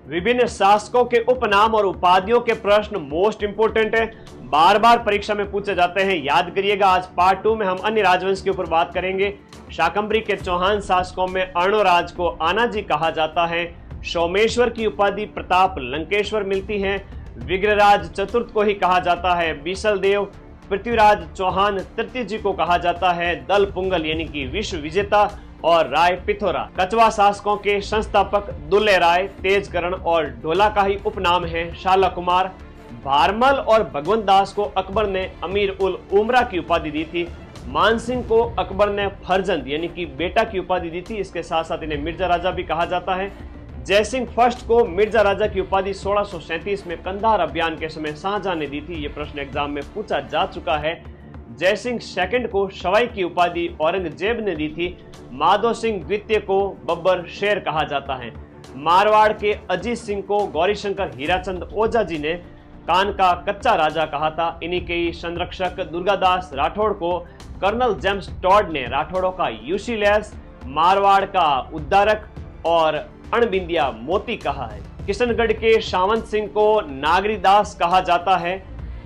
विभिन्न शासकों के उपनाम और उपाधियों के प्रश्न मोस्ट इंपोर्टेंट है, बार बार परीक्षा में पूछे जाते हैं, याद करिएगा। आज पार्ट 2 में हम अन्य राजवंश के ऊपर बात करेंगे। शाकंभरी के चौहान शासकों में अर्णोराज को आनाजी कहा जाता है। सोमेश्वर की उपाधि प्रताप लंकेश्वर मिलती है। विग्रहराज चतुर्थ को ही कहा जाता है बीसल देव। पृथ्वीराज चौहान तृतीय जी को कहा जाता है दल पुंगल यानी कि विश्व विजेता। और राय पिथौरा कछवा शासकों के संस्थापक दुल्ले राय, तेजकरण और ढोला का ही उपनाम है शाला कुमार। भारमल और भगवंत दास को अकबर ने अमीर उल उमरा की उपाधि दी थी। मानसिंह को अकबर ने फरजंद यानी कि बेटा की उपाधि दी थी। इसके साथ साथ इन्हें मिर्जा राजा भी कहा जाता है। जयसिंह फर्स्ट को मिर्जा राजा की उपाधि 1637 में कंधार अभियान के समय शाहजहां ने दी थी। यह प्रश्न एग्जाम में पूछा जा चुका है। जयसिंह सेकंड को शवाई की उपाधि औरंगजेब ने दी थी। माधो सिंह द्वितीय को बब्बर शेर कहा जाता है। मारवाड़ के अजीत सिंह को गौरीशंकर हीराचंद ओझा जी ने कान का कच्चा राजा कहा था। इन्हीं के ही संरक्षक दुर्गादास राठौड़ को कर्नल जेम्स टॉड ने राठौड़ों का यूसीलेस, मारवाड़ का उद्धारक और अणबिंदिया मोती कहा है। किशनगढ़ के सावंत सिंह को नागरीदास कहा जाता है।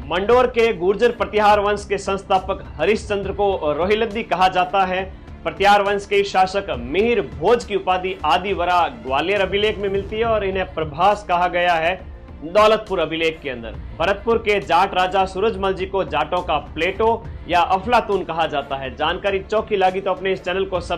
मंडोर के गुर्जर प्रतिहार वंश के संस्थापक हरिश्चंद्र को रोहिलद्दी कहा जाता है। प्रतिहार वंश के शासक मिहिर भोज की उपाधि आदिवरा ग्वालियर अभिलेख में मिलती है और इन्हें प्रभास कहा गया है दौलतपुर अभिलेख के अंदर। भरतपुर के जाट राजा सूरजमल जी को जाटों का प्लेटो या अफलातून कहा जाता है। जानकारी चौकी लगी तो अपने इस चैनल को सब्सक्राइब